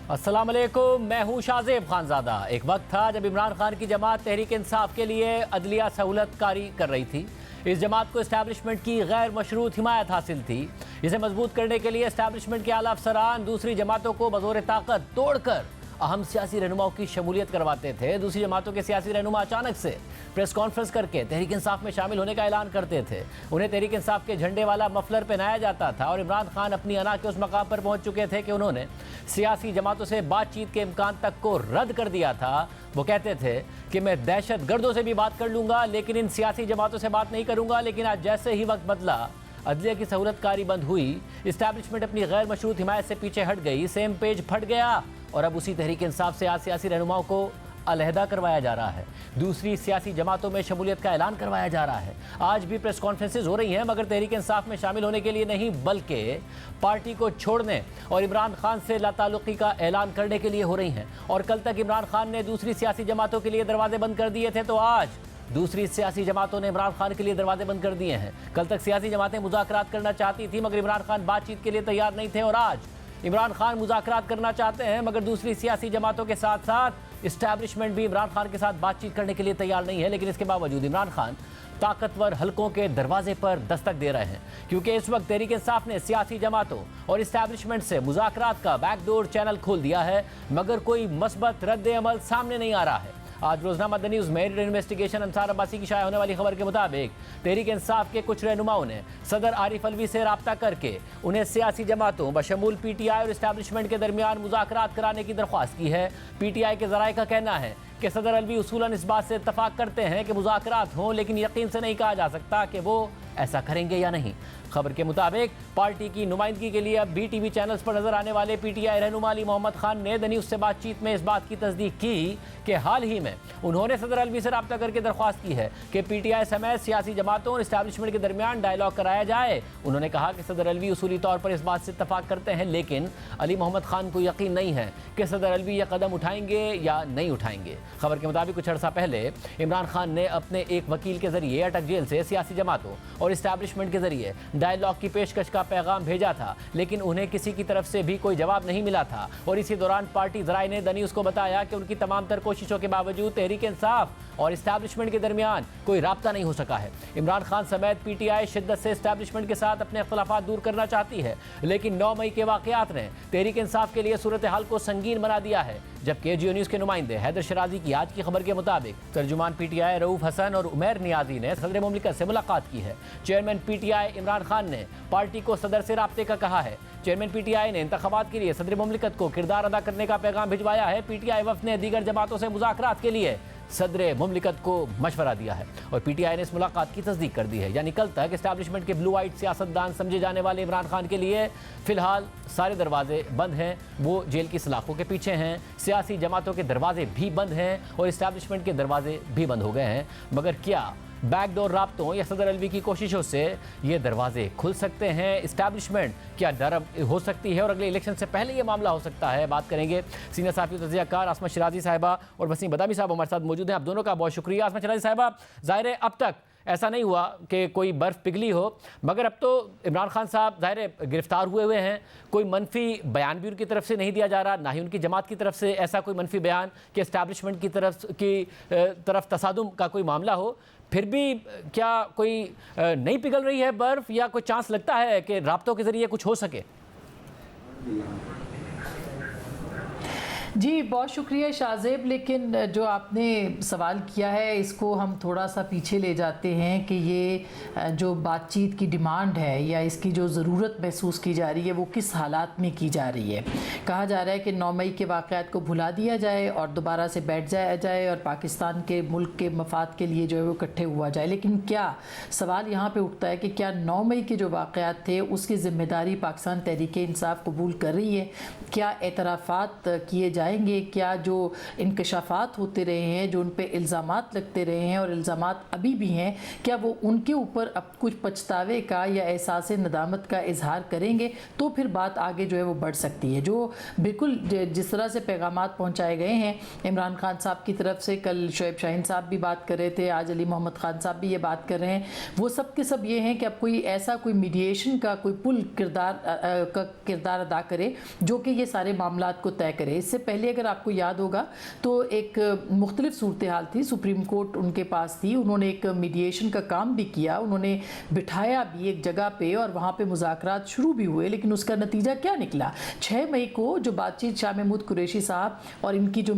अस्सलाम वालेकुम, मैं हूँ शाज़ेब खानज़ादा। एक वक्त था जब इमरान खान की जमात तहरीक इंसाफ के लिए अदलिया सहूलतकारी कर रही थी। इस जमात को इस्टेब्लिशमेंट की गैर मशरूत हिमायत हासिल थी। इसे मजबूत करने के लिए इस्टेब्लिशमेंट के आला अफसरान दूसरी जमातों को बज़ोर ताकत तोड़कर अहम सियासी रहनुमाओं की शमूलियत करवाते थे। दूसरी जमातों के सियासी रहनुमा अचानक से प्रेस कॉन्फ्रेंस करके तहरीक इंसाफ में शामिल होने का ऐलान करते थे। उन्हें तहरीक इंसाफ के झंडे वाला मफलर पहनाया जाता था और इमरान खान अपनी अना के उस मकाम पर पहुंच चुके थे कि उन्होंने सियासी जमातों से बातचीत के इम्कान तक को रद्द कर दिया था। वो कहते थे कि मैं दहशत गर्दों से भी बात कर लूंगा, लेकिन इन सियासी जमातों से बात नहीं करूंगा। लेकिन आज जैसे ही वक्त बदला, अदलिया की सहूलतकारी बंद हुई, इस्टेब्लिशमेंट अपनी गैर मशरूत हिमायत से पीछे हट गई, सेम पेज फट गया और अब उसी तहरीक इंसाफ से आज सियासी रहनुमाओं को अलहदा करवाया जा रहा है। दूसरी सियासी जमातों में शमूलियत का ऐलान करवाया जा रहा है। आज भी प्रेस कॉन्फ्रेंसेज हो रही हैं, मगर तहरीक इंसाफ में शामिल होने के लिए नहीं, बल्कि पार्टी को छोड़ने और इमरान खान से लाताल्लुकी का ऐलान करने के लिए हो रही हैं। और कल तक इमरान खान ने दूसरी सियासी जमातों के लिए दरवाजे बंद कर दिए थे, तो आज दूसरी सियासी जमातों ने इमरान खान के लिए दरवाजे बंद कर दिए हैं। कल तक सियासी जमातें मुज़ाकरात करना चाहती थी, मगर इमरान खान बातचीत के लिए तैयार नहीं थे। और आज इमरान खान मुज़ाकरात करना चाहते हैं, मगर दूसरी सियासी जमातों के साथ साथ इस्टेब्लिशमेंट भी इमरान खान के साथ बातचीत करने के लिए तैयार नहीं है। लेकिन इसके बावजूद इमरान खान ताकतवर हलकों के दरवाजे पर दस्तक दे रहे हैं, क्योंकि इस वक्त तहरीक इंसाफ ने सियासी जमातों और इस्टेब्लिशमेंट से मुज़ाकरात का बैकडोर चैनल खोल दिया है, मगर कोई मस्बत रद्द अमल सामने नहीं आ रहा है। आज रोजनामा द न्यूज़ में इन्वेस्टिगेशन अंसार अब्बासी की शाया होने वाली खबर के मुताबिक तहरीक इंसाफ के कुछ रहनुमाओं ने सदर आरिफ अलवी से रब्ता करके उन्हें सियासी जमातों बशमूल पीटीआई और इस्टेब्लिशमेंट के दरमियान मुज़ाकरात कराने की दरख्वास्त की है। पीटीआई के ज़राए का कहना है कि सदर अलवी उसूलन इस बात से इत्तफाक करते हैं कि मुज़ाकरात हों, लेकिन यकीन से नहीं कहा जा सकता कि वो ऐसा करेंगे या नहीं। खबर के मुताबिक पार्टी की नुमाइंदगी के लिए अब BTV चैनल्स पर नजर आने वाले पीटीआई रहनुमा अली मोहम्मद खान ने द न्यूज़ से बातचीत में इस बात की तस्दीक की कि हाल ही में उन्होंने सदर अलवी से रब्ता करके दरख्वास्त की है कि पीटीआई समेत सियासी जमातों और इस्टेब्लिशमेंट के दरमियान डायलॉग कराया जाए। उन्होंने कहा कि सदर अलवी उसूली तौर पर इस बात से इत्तफाक करते हैं, लेकिन अली मोहम्मद खान को यकीन नहीं है कि सदर अलवी यह कदम उठाएंगे या नहीं उठाएंगे। खबर के मुताबिक कुछ अर्सा पहले इमरान खान ने अपने एक वकील के जरिए अटक जेल से सियासी जमातों और इस्टेब्लिशमेंट के जरिए डायलॉग की पेशकश का पैगाम भेजा था, लेकिन उन्हें किसी की तरफ से भी कोई जवाब नहीं मिला था। और इसी दौरान पार्टी ज़राए ने द न्यूज़ को बताया कि उनकी तमाम तर कोशिशों के बावजूद तहरीक इंसाफ और इस्टेब्लिशमेंट के दरमियान कोई राब्ता नहीं हो सका है। इमरान खान समेत पीटीआई शिद्दत से इस्टेब्लिशमेंट के साथ अपने इख्तलाफात दूर करना चाहती है, लेकिन 9 मई के वाक़यात ने तहरीक इंसाफ के लिए सूरत हाल को संगीन बना दिया है। जबकि जियो न्यूज़ के नुमाइंदे हैदर शराजी की आज की खबर के मुताबिक तर्जुमान पीटीआई रऊफ हसन और उमैर नियाजी ने सदर मुमलिकत से मुलाकात की है। चेयरमैन पीटीआई इमरान खान ने पार्टी को सदर से राब्ते का कहा है। चेयरमैन पीटीआई ने इंतखाबात के लिए सदर मुमलिकत को किरदार अदा करने का पैगाम भिजवाया है। पीटीआई वफ़द ने दीगर जमातों से मुज़ाकरात के लिए सदर मुमलिकत को मशवरा दिया है और पीटीआई ने इस मुलाकात की तस्दीक कर दी है। यानी कल तक इस्टेब्लिशमेंट के ब्लू वाइट सियासतदान समझे जाने वाले इमरान खान के लिए फ़िलहाल सारे दरवाजे बंद हैं। वो जेल की सलाखों के पीछे हैं, सियासी जमातों के दरवाजे भी बंद हैं और इस्टेब्लिशमेंट के दरवाजे भी बंद हो गए हैं। मगर क्या बैकडोर राब्तों या सदर अलवी की कोशिशों से ये दरवाजे खुल सकते हैं? इस्टेब्लिशमेंट क्या नरम हो सकती है और अगले इलेक्शन से पहले ये मामला हो सकता है? बात करेंगे सीनियर साहब तज़कियाकार आसमा शराजी साहिबा और वसीम बदामी साहब हमारे साथ मौजूद हैं। आप दोनों का बहुत शुक्रिया। आसमा शराजी साहिबा, ज़ाहिर है अब तक ऐसा नहीं हुआ कि कोई बर्फ़ पिघली हो, मगर अब तो इमरान खान साहब ज़ाहिर है गिरफ्तार हुए हैं। कोई मनफी बयान भी उनकी तरफ से नहीं दिया जा रहा, ना ही उनकी जमात की तरफ से ऐसा कोई मनफी बयान कि इस्टेब्लिशमेंट की तरफ तसादुम का कोई मामला हो। फिर भी क्या कोई नहीं पिघल रही है बर्फ़, या कोई चांस लगता है कि राब्तों के ज़रिए कुछ हो सके? जी बहुत शुक्रिया शाहज़ेब, लेकिन जो आपने सवाल किया है इसको हम थोड़ा सा पीछे ले जाते हैं कि ये जो बातचीत की डिमांड है या इसकी जो ज़रूरत महसूस की जा रही है वो किस हालात में की जा रही है। कहा जा रहा है कि 9 मई के वाक़यात को भुला दिया जाए और दोबारा से बैठ जाया जाए और पाकिस्तान के मुल्क के मफाद के लिए जो है वो इकट्ठे हुआ जाए। लेकिन क्या सवाल यहाँ पर उठता है कि क्या 9 मई के जो वाक़यात थे उसकी ज़िम्मेदारी पाकिस्तान तहरीक इंसाफ कबूल कर रही है? क्या एतराफ़ात किए जा बताएंगे क्या जो इंकशाफात होते रहे हैं, जो उन पे इल्ज़ामात लगते रहे हैं और इल्ज़ामात अभी भी हैं, क्या वो उनके ऊपर अब कुछ पछतावे का या एहसास नदामत का इजहार करेंगे, तो फिर बात आगे जो है वो बढ़ सकती है। जो बिल्कुल जिस तरह से पैगामात पहुँचाए गए हैं इमरान खान साहब की तरफ से, कल शोएब शाहीन साहब भी बात कर रहे थे, आज अली मोहम्मद खान साहब भी ये बात कर रहे हैं, वो सब के सब ये हैं कि अब कोई ऐसा कोई मीडिएशन का कोई पुल किरदार अदा करे जो कि ये सारे मामलात को तय करे। इससे पहले अगर आपको याद होगा तो एक मुख्तलिफ सूरत हाल थी, सुप्रीम कोर्ट उनके पास थी, उन्होंने एक मीडिएशन का काम भी किया, उन्होंने बिठाया भी एक जगह पे और वहाँ पे मुज़ाकरात शुरू भी हुए, लेकिन उसका नतीजा क्या निकला? 6 मई को जो बातचीत शाह महमूद कुरैशी साहब और इनकी जो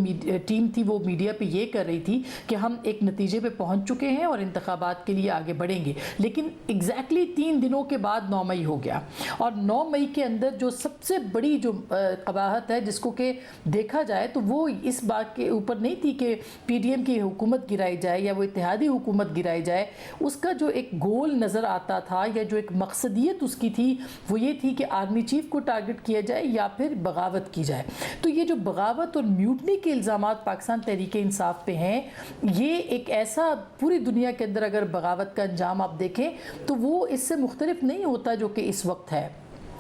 टीम थी वो मीडिया पे ये कर रही थी कि हम एक नतीजे पे पहुँच चुके हैं और इंतखाबात के लिए आगे बढ़ेंगे, लेकिन एग्जैक्टली 3 दिनों के बाद 9 मई हो गया और 9 मई के अंदर जो सबसे बड़ी जो कबाहत है जिसको कि देखा जाए तो वो इस बात के ऊपर नहीं थी कि पीडीएम की हुकूमत गिराई जाए या वो इत्तेहादी हुकूमत गिराई जाए, उसका जो एक गोल नज़र आता था या जो एक मकसदियत उसकी थी वो ये थी कि आर्मी चीफ को टारगेट किया जाए या फिर बगावत की जाए। तो ये जो बगावत और म्यूटनी के इल्ज़ामात पाकिस्तान तहरीक इंसाफ पे हैं, ये एक ऐसा पूरी दुनिया के अंदर अगर बगावत का अंजाम आप देखें तो वो इससे मुख्तलिफ नहीं होता जो कि इस वक्त है।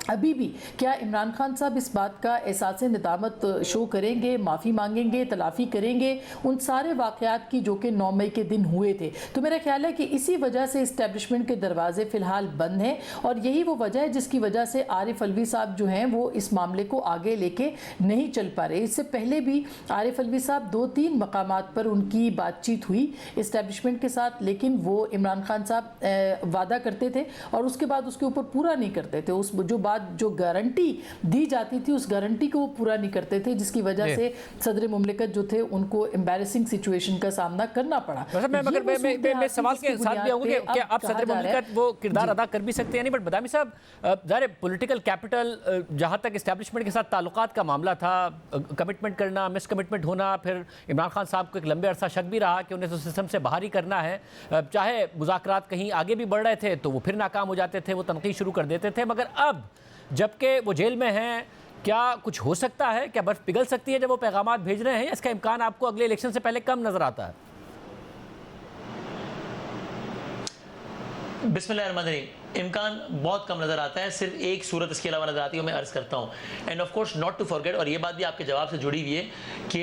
अभी भी क्या इमरान खान साहब इस बात का एहसास नदामत शो करेंगे, माफ़ी मांगेंगे, तलाफ़ी करेंगे उन सारे वाक़यात की जो कि 9 मई के दिन हुए थे? तो मेरा ख्याल है कि इसी वजह से इस्टेब्लिशमेंट के दरवाजे फ़िलहाल बंद हैं और यही वो वजह है जिसकी वजह से आरिफ अलवी साहब जो हैं वो इस मामले को आगे लेके नहीं चल पा रहे। इससे पहले भी आरिफ अलवी साहब 2-3 मकामात पर उनकी बातचीत हुई इस्टेब्लिशमेंट के साथ, लेकिन वो इमरान खान साहब वादा करते थे और उसके बाद उसके ऊपर पूरा नहीं करते थे। उस जो गारंटी दी जाती थी उस गारंटी को वो पूरा नहीं करते थे, जिसकी वजह से सदर मुमलिकत जो थे उनको एम्बैरेसिंग सिचुएशन का सामना करना पड़ा। मैं सवाल के साथ भी आऊंगा कि आप सदर मुमलिकत वो किरदार अदा कर भी सकते हैं नहीं, बट बदामी साहब ज़ाहिर पॉलिटिकल कैपिटल जहाँ तक इस्टेब्लिशमेंट के साथ ताल्लुकात का मामला था, कमिटमेंट करना, मिस कमिटमेंट होना, फिर इमरान खान साहब को एक लंबे अरसा शक भी रहा कि उन्हें तो सिस्टम से बाहर ही करना है, चाहे मुज़ाकरात कहीं आगे भी बढ़ रहे थे तो वो फिर नाकाम हो जाते थे, वो तनकीद शुरू कर देते थे। मगर अब जबकि वो जेल में हैं, क्या कुछ हो सकता है? क्या बर्फ पिघल सकती है जब वो पैगामात भेज रहे हैं? इसका इम्कान आपको अगले इलेक्शन से पहले कम नजर आता है? बिस्मिल्लाहिर्रहमानिर्रहीम, इम्कान बहुत कम नज़र आता है। सिर्फ एक सूरत इसके अलावा नज़र आती है, मैं अर्ज़ करता हूँ। And of course not to forget, और ये बात भी आपके जवाब से जुड़ी हुई है कि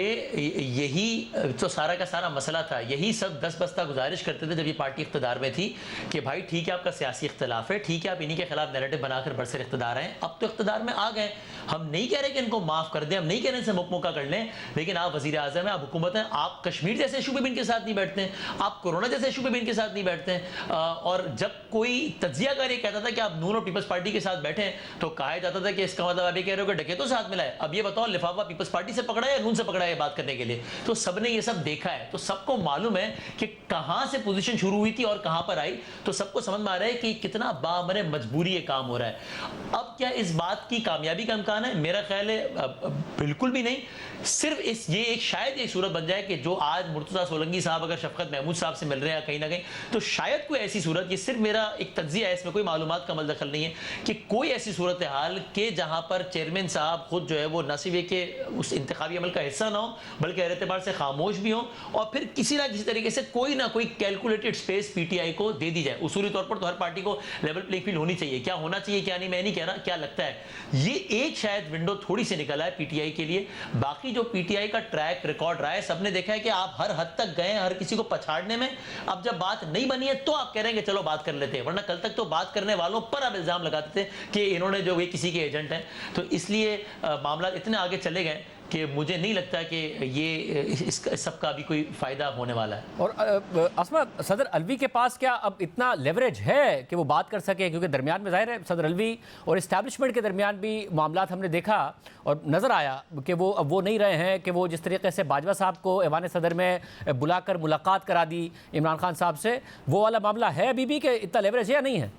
यही तो सारा का सारा मसला था, यही सब दस बस्ता गुजारिश करते थे जब ये पार्टी इख्तिदार में थी कि भाई ठीक है आपका सियासी इख्तलाफ है, ठीक है आप इन्हीं के खिलाफ नैरेटिव बनाकर बरसर इख्तिदार हैं, अब तो इख्तिदार में आ गए, हम नहीं कह रहे कि इनको माफ़ कर दें, हम नहीं कह रहे इनसे मुकमुका कर लें, लेकिन आप वज़ीर आज़म हैं, आप हुकूमत हैं, आप कश्मीर जैसे इशू पे भी इनके साथ नहीं बैठते हैं, आप कोरोना जैसे इशू पे भी इनके साथ नहीं बैठते हैं। और जब कोई तज्जियाकार ये कहता था कि आप नून और पीपल्स पार्टी के साथ बैठे हैं तो कहा जाता था कि इसका मतलब आप ये कह रहे हो कि डकैतों से हाथ मिला है। अब ये बताओ लिफाफा पीपल्स पार्टी से पकड़ा है या नून से पकड़ा है बात करने के लिए? तो सबने ये सब देखा है, तो सबको मालूम है कि कहां से पोजीशन शुरू हुई थी और कहां पर आई, तो सबको समझ में आ रहा है कि कितना बामरे मजबूरी ये काम हो रहा है। अब क्या इस बात की कामयाबी का इम्कान है? मेरा ख्याल है बिल्कुल भी नहीं। सिर्फ ये एक शायद एक सूरत बन जाए कि जो आज मुर्तज़ा सोलंकी साहब अगर शफकत महमूद साहब से मिल रहे हैं कहीं ना कहीं, तो शायद कोई ऐसी सूरत, ये सिर्फ मेरा एक तज्जिया है, इसमें कोई मालूमात का दखल नहीं है, कि कोई ऐसी सूरत हाल के जहां पर चेयरमैन साहब खुद जो है वो न सिर्फ के उस इंतखाबी अमल का हिस्सा ना हो बल्कि हर एतबार से खामोश भी हो, और फिर किसी ना किसी तरीके से कोई ना कोई कैलकुलेटेड स्पेस पीटीआई को दे दी जाए। उसूली तौर पर तो हर पार्टी को लेवल प्लेइंग फील्ड होनी चाहिए, क्या होना चाहिए क्या नहीं मैं नहीं कह रहा, क्या लगता है ये एक शायद विंडो थोड़ी सी निकला है पीटीआई के लिए। बाकी जो पीटीआई का ट्रैक रिकॉर्ड रहा है, सबने देखा है कि आप हर हद तक गए हर किसी को पछाड़ने में। अब जब बात नहीं बनी है तो आप कह रहे हैं कि चलो बात कर लेते हैं, वरना कल तक तो बात करने वालों पर आप इल्जाम लगाते थे कि इन्होंने जो वे किसी के एजेंट हैं। तो इसलिए मामला इतने आगे चले गए कि मुझे नहीं लगता कि ये इस सबका अभी कोई फ़ायदा होने वाला है। और अस्मा, सदर अलवी के पास क्या अब इतना लेवरेज है कि वो बात कर सके? क्योंकि दरमियान में ज़ाहिर है सदर अलवी और इस्टेब्लिशमेंट के दरमियान भी मामलात हमने देखा और नज़र आया कि वो अब वो नहीं रहे हैं कि वो जिस तरीके से बाजवा साहब को ऐवान सदर में बुलाकर मुलाकात करा दी इमरान खान साहब से, वो वाला मामला है अभी भी कि इतना लेवरेज है या नहीं है?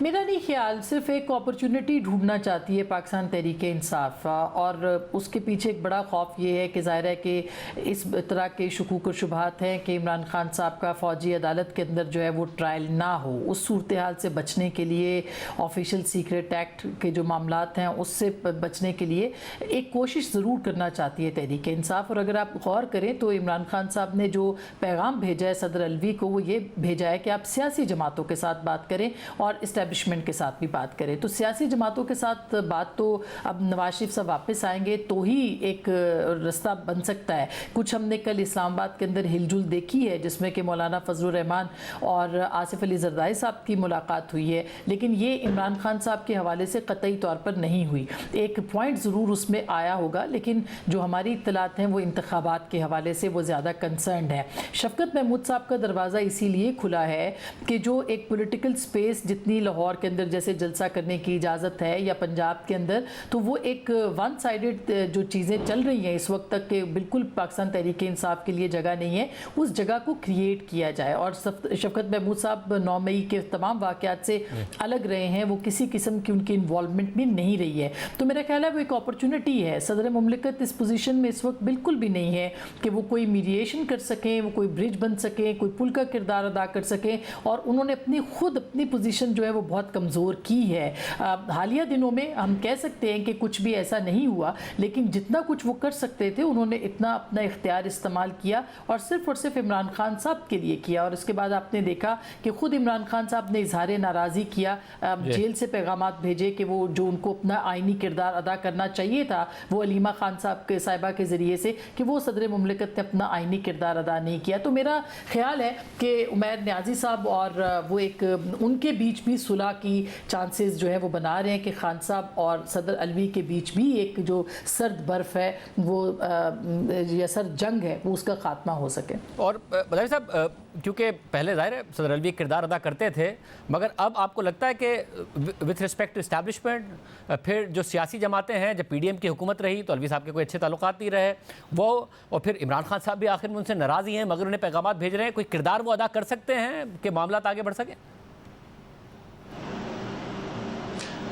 मेरा नहीं ख्याल, सिर्फ एक अपॉर्चुनिटी ढूंढना चाहती है पाकिस्तान तहरीक इंसाफ, और उसके पीछे एक बड़ा खौफ ये है कि ज़ाहिर है कि इस तरह के शकूक और शुबहात हैं कि इमरान खान साहब का फ़ौजी अदालत के अंदर जो है वो ट्रायल ना हो। उस सूरत हाल से बचने के लिए, ऑफिशियल सीक्रेट एक्ट के जो मामलात हैं उससे बचने के लिए एक कोशिश ज़रूर करना चाहती है तहरीक इंसाफ। और अगर आप गौर करें तो इमरान खान साहब ने जो पैगाम भेजा है सदर अलवी को, वो ये भेजा है कि आप सियासी जमातों के साथ बात करें और इस्टेब्लिशमेंट के साथ भी बात करें। तो सियासी जमातों के साथ बात तो अब नवाज शरीफ साहब वापस आएंगे तो ही एक रास्ता बन सकता है। कुछ हमने कल इस्लामाबाद के अंदर हिलजुल देखी है जिसमें कि मौलाना फजलुर रहमान और आसिफ अली जरदारी साहब की मुलाकात हुई है, लेकिन ये इमरान खान साहब के हवाले से कतई तौर पर नहीं हुई। एक पॉइंट ज़रूर उसमें आया होगा, लेकिन जो हमारी इत्तलात हैं वो इंतखाबात के हवाले से वो ज़्यादा कंसर्न है। शफकत महमूद साहब का दरवाज़ा इसीलिए खुला है कि जो एक पॉलिटिकल स्पेस जितनी लाहौर के अंदर जैसे जलसा करने की इजाज़त है या पंजाब के अंदर, तो वो एक वन साइडेड जो चीज़ें चल रही हैं इस वक्त तक के बिल्कुल पाकिस्तान तहरीक इंसाफ के लिए जगह नहीं है, उस जगह को क्रिएट किया जाए। और शफकत महमूद साहब 9 मई के तमाम वाक़यात से अलग रहे हैं, वो किसी किस्म की उनकी इन्वॉल्वमेंट भी नहीं रही है। तो मेरा ख्याल है वो एक अपॉर्चुनिटी है। सदर मुमलिकत इस पोजीशन में इस वक्त बिल्कुल भी नहीं है कि वो कोई मीडिएशन कर सकें, वो कोई ब्रिज बन सकें, कोई पुल का किरदार अदा कर सकें, और उन्होंने अपनी पोजीशन जो है वो बहुत कमज़ोर की है। हालिया दिनों में हम कह सकते हैं कि कुछ भी ऐसा नहीं हुआ, लेकिन जितना कुछ वो कर सकते थे उन्होंने इतना अपना इख्तियार इस्तेमाल किया और सिर्फ इमरान खान साहब के लिए किया। और उसके बाद आपने देखा कि खुद इमरान खान साहब ने इजहार नाराज़ी किया, जेल से पैगामात भेजे कि वो जो उनको अपना आइनी किरदार अदा करना चाहिए था वो अलीमा खान साहब के साहिबा के ज़रिए से, कि वो सदर मुमलिकत ने अपना आइनी किरदार अदा नहीं किया। तो मेरा ख्याल है कि उमैर न्याजी साहब और वो एक उनके बीच भी सुलह की चांसेस जो है वो बना रहे हैं कि खान साहब और सदर अलवी के बीच भी एक जो सर्द बर्फ़ है वो या सर्द जंग है वो उसका खात्मा हो सके। और बदावी साहब, क्योंकि पहले ज़ाहिर है सदर अलवी किरदार अदा करते थे, मगर अब आपको लगता है कि विथ रिस्पेक्ट टू इस्टेब्लिशमेंट फिर जो सियासी जमातें हैं, जब PDM की हुकूमत रही तो अलवी साहब के कोई अच्छे ताल्लुकात नहीं रहे वो, और फिर इमरान खान साहब भी आखिर में उनसे नाराज़ ही हैं, मगर उन्हें पैगामात भेज रहे हैं, कोई किरदार वो अदा कर सकते हैं कि मामला आगे बढ़ सके?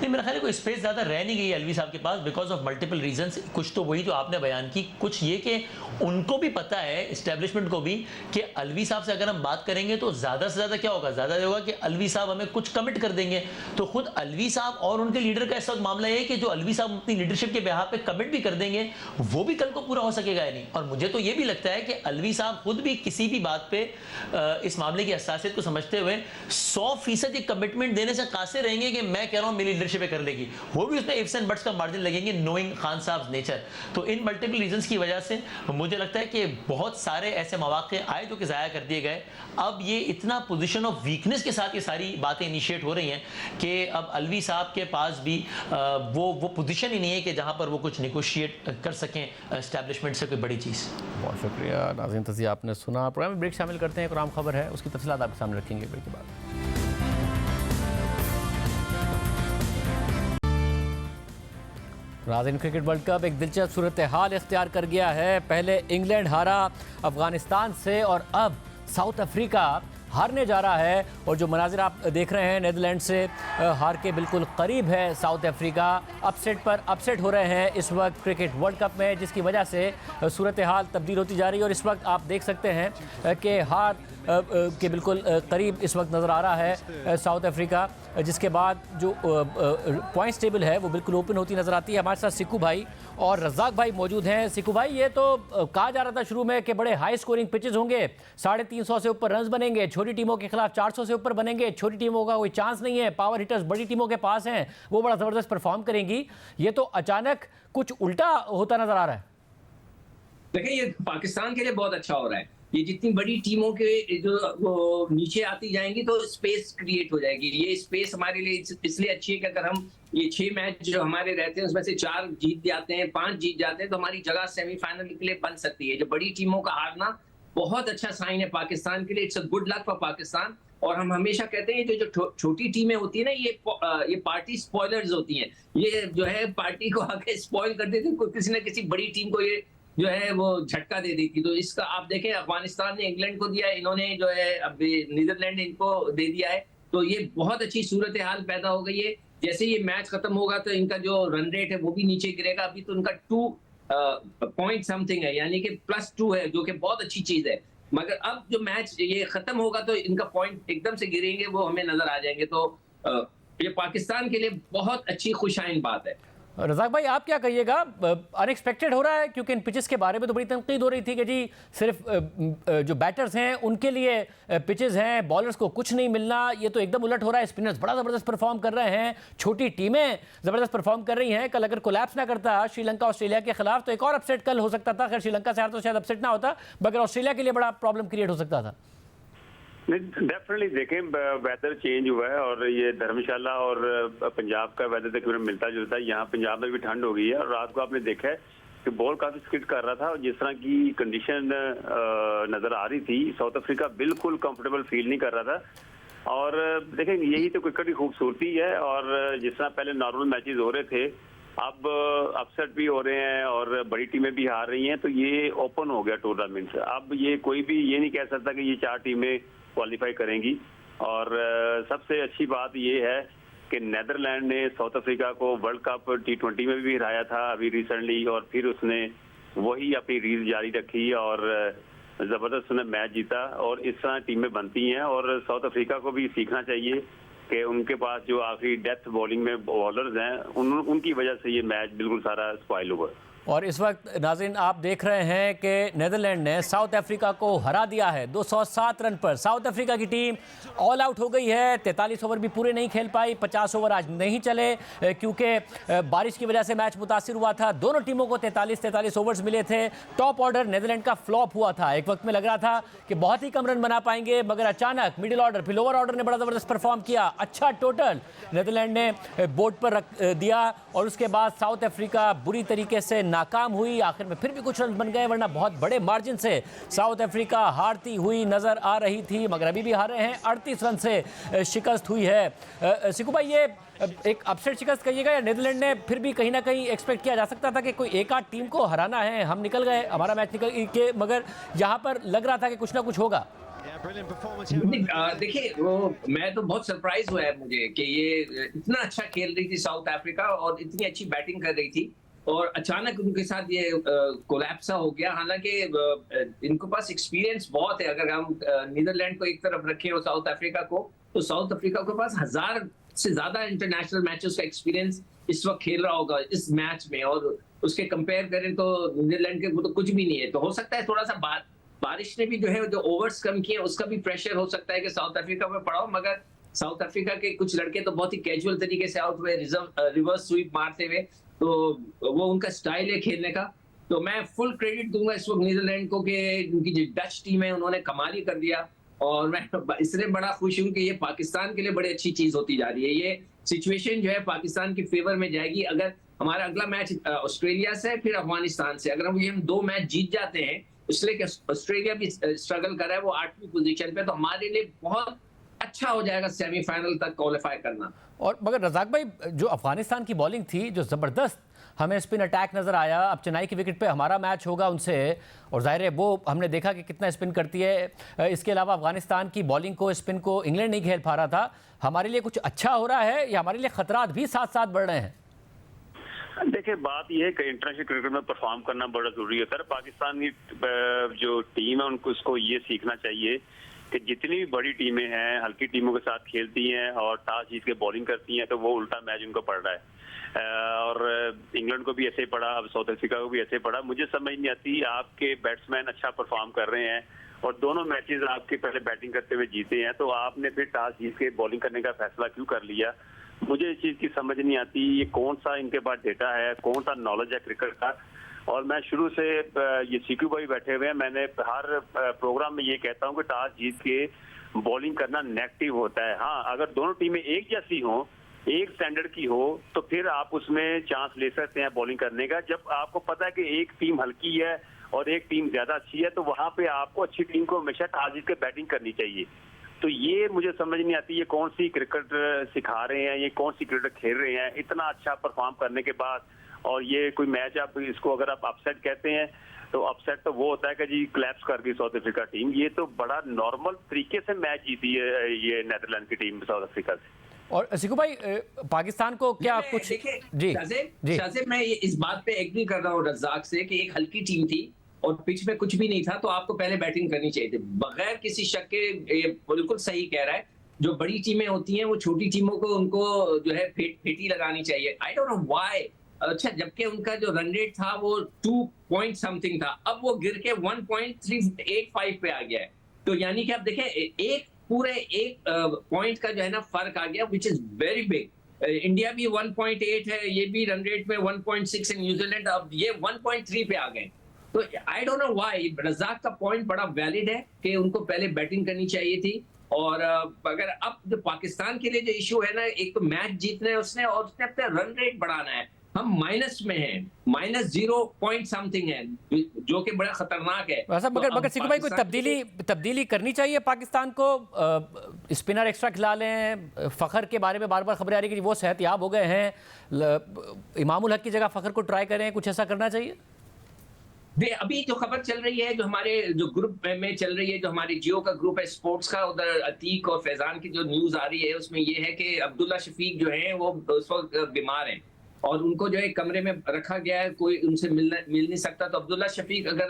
नहीं, मेरा ख्याल है कोई स्पेस ज़्यादा रह नहीं गई अलवी साहब के पास बिकॉज ऑफ मल्टीपल रीजंस। कुछ तो वही जो आपने बयान की, कुछ ये कि उनको भी पता है, इस्टेब्लिशमेंट को भी, कि अलवी साहब से अगर हम बात करेंगे तो ज़्यादा से ज़्यादा क्या होगा, ज़्यादा ये होगा कि अलवी साहब हमें कुछ कमिट कर देंगे। तो खुद अलवी साहब और उनके लीडर का ऐसा मामला है कि जो अलवी साहब अपनी लीडरशिप के बिहाफ पे कमिट भी कर देंगे वो भी कल को पूरा हो सकेगा या नहीं। और मुझे तो ये भी लगता है कि अलवी साहब खुद भी किसी भी बात पर इस मामले की हसासियत को समझते हुए 100% एक कमिटमेंट देने से कासे रहेंगे कि मैं कह रहा हूँ मेरी लीडरशिप कर लेगी, वो भी उसमें इफ्स एंड बट्स का मार्जिन लगेंगे, नोइंग खान साहब नेचर। तो इन मल्टीपल रीजंस की वजह से मुझे लगता है कि बहुत सारे ऐसे मौके आए जो कि ज़ाया कर दिए गए। अब ये इतना पोजीशन ऑफ वीकनेस के साथ ये सारी बातें इनिशिएट हो रही हैं कि अब अलवी साहब के पास भी वो पोजीशन ही नहीं है कि जहां पर वो कुछ नेगोशिएट कर सकें एस्टैब्लिशमेंट से कोई बड़ी चीज़। बहुत शुक्रिया नाज़रीन, तज़िया आपने सुना। प्रोग्राम में ब्रेक शामिल करते हैं, एक आम खबर है उसकी तफसीलात आपके सामने रखेंगे ब्रेक के बाद। नाज़रीन, क्रिकेट वर्ल्ड कप एक दिलचस्प सूरत हाल इख्तियार कर गया है। पहले इंग्लैंड हारा अफगानिस्तान से और अब साउथ अफ्रीका हारने जा रहा है, और जो मनाजिर आप देख रहे हैं नीदरलैंड से हार के बिल्कुल करीब है साउथ अफ्रीका। अपसेट पर अपसेट हो रहे हैं इस वक्त क्रिकेट वर्ल्ड कप में, जिसकी वजह से सूरत हाल तब्दील होती जा रही है। और इस वक्त आप देख सकते हैं कि हार के बिल्कुल करीब इस वक्त नज़र आ रहा है साउथ अफ्रीका, जिसके बाद जो पॉइंट्स टेबल है वो बिल्कुल ओपन होती नज़र आती है। हमारे साथ सिक्कू भाई और रज़ाक भाई मौजूद हैं। सिक्कू भाई, ये तो कहा जा रहा था शुरू में कि बड़े हाई स्कोरिंग पिचेस होंगे, 350 से ऊपर रन्स बनेंगे, छोटी टीमों के खिलाफ 400 से ऊपर बनेंगे, छोटी टीमों का कोई चांस नहीं है, पावर हिटर्स बड़ी टीमों के पास हैं, वो बड़ा ज़बरदस्त परफॉर्म करेंगी। ये तो अचानक कुछ उल्टा होता नज़र आ रहा है। देखिए, ये पाकिस्तान के लिए बहुत अच्छा हो रहा है। ये जितनी बड़ी टीमों के जो वो नीचे आती जाएंगी तो स्पेस क्रिएट हो जाएगी। ये स्पेस हमारे लिए इसलिए अच्छी है कि अगर हम ये 6 मैच जो हमारे रहते हैं उसमें से 4 जीत जाते हैं, 5 जीत जाते हैं, तो हमारी जगह सेमीफाइनल के लिए बन सकती है। जो बड़ी टीमों का हारना बहुत अच्छा साइन है पाकिस्तान के लिए। It's a good luck for Pakistan. और हम हमेशा कहते हैं कि जो छोटी टीमें होती है ना, ये पार्टी स्पॉयलर्स होती हैं। ये जो है पार्टी को आके स्पॉइल कर देते हैं, किसी न किसी बड़ी टीम को ये जो है वो झटका दे दी थी। तो इसका आप देखें, अफगानिस्तान ने इंग्लैंड को दिया, इन्होंने जो है अब नीदरलैंड इनको दे दिया है। तो ये बहुत अच्छी सूरत हाल पैदा हो गई है। जैसे ये मैच खत्म होगा तो इनका जो रन रेट है वो भी नीचे गिरेगा। अभी तो उनका 2 पॉइंट समथिंग है, यानी कि +2 है, जो कि बहुत अच्छी चीज है। मगर अब जो मैच ये खत्म होगा तो इनका पॉइंट एकदम से गिरेंगे, वो हमें नजर आ जाएंगे। तो ये पाकिस्तान के लिए बहुत अच्छी खुशाइन बात है। रज़ाक भाई, आप क्या कहिएगा? अनएक्सपेक्टेड हो रहा है, क्योंकि इन पिचेस के बारे में तो बड़ी तनकीद हो रही थी कि जी सिर्फ जो बैटर्स हैं उनके लिए पिचेस हैं, बॉलर्स को कुछ नहीं मिलना। ये तो एकदम उलट हो रहा है। स्पिनर्स बड़ा ज़बरदस्त परफॉर्म कर रहे हैं, छोटी टीमें ज़बरदस्त परफॉर्म कर रही हैं। कल अगर कोलैप्स ना करता श्रीलंका ऑस्ट्रेलिया के खिलाफ तो एक और अपसेट कल हो सकता था। खैर श्रीलंका से हार तो शायद अपसेट ना होता, मगर ऑस्ट्रेलिया के लिए बड़ा प्रॉब्लम क्रिएट हो सकता था। डेफिनेटली देखें, वेदर चेंज हुआ है और ये धर्मशाला और पंजाब का वेदर तकरीबन मिलता जुलता है। यहाँ पंजाब में भी ठंड हो गई है और रात को आपने देखा है कि बॉल काफी स्किड कर रहा था और जिस तरह की कंडीशन नजर आ रही थी, साउथ अफ्रीका बिल्कुल कंफर्टेबल फील नहीं कर रहा था। और देखें, यही तो क्रिकेट की खूबसूरती है। और जिस तरह पहले नॉर्मल मैचेस हो रहे थे, अब अपसेट भी हो रहे हैं और बड़ी टीमें भी हार रही हैं, तो ये ओपन हो गया टूर्नामेंट। अब ये कोई भी ये नहीं कह सकता कि ये 4 टीमें क्वालिफाई करेंगी। और सबसे अच्छी बात ये है कि नेदरलैंड ने साउथ अफ्रीका को वर्ल्ड कप T20 में भी हराया था अभी रिसेंटली, और फिर उसने वही अपनी रील जारी रखी और जबरदस्त उसने मैच जीता। और इस तरह टीमें बनती हैं और साउथ अफ्रीका को भी सीखना चाहिए कि उनके पास जो आखिरी डेथ बॉलिंग में बॉलर्स हैं, उनकी वजह से ये मैच बिल्कुल सारा स्पॉइल हुआ। और इस वक्त नाज़रीन आप देख रहे हैं कि नेदरलैंड ने साउथ अफ्रीका को हरा दिया है 207 रन पर। साउथ अफ्रीका की टीम ऑल आउट हो गई है। 43 ओवर भी पूरे नहीं खेल पाई। 50 ओवर आज नहीं चले क्योंकि बारिश की वजह से मैच मुतासिर हुआ था। दोनों टीमों को 43 ओवर्स मिले थे। टॉप ऑर्डर नेदरलैंड का फ्लॉप हुआ था। एक वक्त में लग रहा था कि बहुत ही कम रन बना पाएंगे, मगर अचानक मिडिल ऑर्डर फिर लोअर ऑर्डर ने बड़ा ज़बरदस्त परफॉर्म किया। अच्छा टोटल नेदरलैंड ने बोर्ड पर रख दिया और उसके बाद साउथ अफ्रीका बुरी तरीके से नाकाम हुई। आखिर में फिर भी कुछ रन बन गए, वरना बहुत बड़े मार्जिन से साउथ अफ्रीका हारती हुई नजर आ रही थी, मगर अभी भी हारे हैं। 38 रन से शिकस्त हुई है। सिकू भाई, ये एक अपसेट शिकस्त कहिएगा या नेदरलैंड ने फिर भी कहीं ना कहीं एक्सपेक्ट किया जा सकता था कि कोई एक आध टीम को हराना है, हम निकल गए, हमारा मैच निकल के, मगर यहाँ पर लग रहा था कि कुछ ना कुछ होगा। देखिए, वो मैं तो बहुत सरप्राइज हुआ है मुझे कि ये इतना अच्छा खेल रही थी साउथ अफ्रीका और इतनी अच्छी बैटिंग कर रही थी और अचानक उनके साथ ये कोलैप्सा हो गया। हालांकि इनके पास एक्सपीरियंस बहुत है। अगर हम नीदरलैंड को एक तरफ रखें और साउथ अफ्रीका को, तो साउथ अफ्रीका के पास 1000 से ज्यादा इंटरनेशनल मैचेस का एक्सपीरियंस इस वक्त खेल रहा होगा इस मैच में, और उसके कंपेयर करें तो नीदरलैंड के वो तो कुछ भी नहीं है। तो हो सकता है थोड़ा सा बारिश ने भी जो ओवर्स कम किए उसका भी प्रेशर हो सकता है कि साउथ अफ्रीका में पड़ा हो। मगर साउथ अफ्रीका के कुछ लड़के तो बहुत ही कैजुअल तरीके से आउट हुए, रिवर्स स्वीप मारते हुए, तो वो उनका स्टाइल है खेलने का। तो मैं फुल क्रेडिट दूंगा इस वक्त नीदरलैंड को कि उनकी जो डच टीम है उन्होंने कमाल ही कर दिया। और मैं इसलिए बड़ा खुश हूं कि ये पाकिस्तान के लिए बड़ी अच्छी चीज होती जा रही है। ये सिचुएशन जो है पाकिस्तान की फेवर में जाएगी। अगर हमारा अगला मैच ऑस्ट्रेलिया से फिर अफगानिस्तान से, अगर हम 2 मैच जीत जाते हैं, इसलिए कि ऑस्ट्रेलिया भी स्ट्रगल कर रहा है, वो 8वीं पोजीशन पे, तो हमारे लिए बहुत अच्छा हो जाएगा सेमीफाइनल तक क्वालिफाई करना। और मगर रज़ाक भाई, जो अफगानिस्तान की बॉलिंग थी, जो ज़बरदस्त हमें स्पिन अटैक नज़र आया, अब चेन्नई की विकेट पे हमारा मैच होगा उनसे, और जाहिर है वो हमने देखा कि कितना स्पिन करती है। इसके अलावा अफगानिस्तान की बॉलिंग को, स्पिन को इंग्लैंड नहीं खेल पा रहा था। हमारे लिए कुछ अच्छा हो रहा है या हमारे लिए खतरात भी साथ साथ बढ़ रहे हैं? देखिए, बात यह है कि इंटरनेशनल क्रिकेट में परफॉर्म करना बड़ा जरूरी होता है। पाकिस्तान की जो टीम है उनको उसको ये सीखना चाहिए कि जितनी भी बड़ी टीमें हैं हल्की टीमों के साथ खेलती हैं और टॉस जीत के बॉलिंग करती हैं, तो वो उल्टा मैच उनको पड़ रहा है। और इंग्लैंड को भी ऐसे ही पड़ा, अब साउथ अफ्रीका को भी ऐसे ही पड़ा। मुझे समझ नहीं आती, आपके बैट्समैन अच्छा परफॉर्म कर रहे हैं और दोनों मैचेस आपके पहले बैटिंग करते हुए जीते हैं, तो आपने फिर टॉस जीत के बॉलिंग करने का फैसला क्यों कर लिया? मुझे इस चीज की समझ नहीं आती। ये कौन सा इनके पास डेटा है, कौन सा नॉलेज है क्रिकेट का? और मैं शुरू से, ये सीक्यू भाई बैठे हुए हैं, मैंने हर प्रोग्राम में ये कहता हूँ कि टॉस जीत के बॉलिंग करना नेगेटिव होता है। हाँ, अगर दोनों टीमें एक जैसी हो, एक स्टैंडर्ड की हो, तो फिर आप उसमें चांस ले सकते हैं बॉलिंग करने का। जब आपको पता है कि एक टीम हल्की है और एक टीम ज्यादा अच्छी है, तो वहां पे आपको अच्छी टीम को हमेशा टॉस जीत के बैटिंग करनी चाहिए। तो ये मुझे समझ नहीं आती, ये कौन सी क्रिकेट सिखा रहे हैं, ये कौन सी क्रिकेट खेल रहे हैं इतना अच्छा परफॉर्म करने के बाद, और ये कोई मैच आप इसको अगर आप अपसेट कहते हैं तो अपसेट तो वो होता है कि जी क्लैप्स कर गई साउथ अफ्रीका टीम। ये तो बड़ा नॉर्मल तरीके से मैच जीती है ये नेदरलैंड की टीम साउथ अफ्रीका से। और सिकू भाई, पाकिस्तान को क्या कुछ जी शाज़ेब, मैं इस बात पे एग्री कर रहा हूँ रज़ाक से कि एक हल्की टीम थी और पिच में कुछ भी नहीं था, तो आपको पहले बैटिंग करनी चाहिए थी बगैर किसी शक के। ये बिल्कुल सही कह रहा है, जो बड़ी टीमें होती हैं वो छोटी टीमों को उनको जो है फेटी लगानी चाहिए। आई डोंट नो व्हाई। अच्छा, जबकि उनका जो रन रेट था वो 2 पॉइंट समथिंग था, अब वो गिर के 1.385 पे आ गया है। तो यानी कि आप देखें एक पॉइंट का जो है ना फर्क आ गया, which is very big. India भी 1.8 है, ये भी रन रेट में 1.6 है, न्यूजीलैंड अब ये 1.3 पे आ गए। तो I don't know why. Razak का पॉइंट बड़ा वैलिड है कि उनको पहले बैटिंग करनी चाहिए थी। और अगर अब जो पाकिस्तान के लिए जो इशू है ना, एक तो मैच जीतना है उसने और उसने अपना रन रेट बढ़ाना है। हम माइनस में हैं, -0 पॉइंट समथिंग है, जो कि बड़ा खतरनाक है। वैसा मगर सिकू भाई, कोई तब्दीली करनी चाहिए पाकिस्तान को। स्पिनर एक्स्ट्रा खिला लें। फ़खर के बारे में बार बार खबरें आ रही कि वो सेहतयाब हो गए हैं। इमामुल हक की जगह फ़खर को ट्राई करें, कुछ ऐसा करना चाहिए। अभी जो खबर चल रही है, जो हमारे जो ग्रुप में चल रही है, जो हमारे जियो का ग्रुप है स्पोर्ट्स का, उधर अतीक और फैजान की जो न्यूज आ रही है उसमें ये है कि अब्दुल्ला शफीक जो हैं वो उस वक्त बीमार हैं और उनको जो है कमरे में रखा गया है, कोई उनसे मिल नहीं सकता। तो अब्दुल्ला शफीक अगर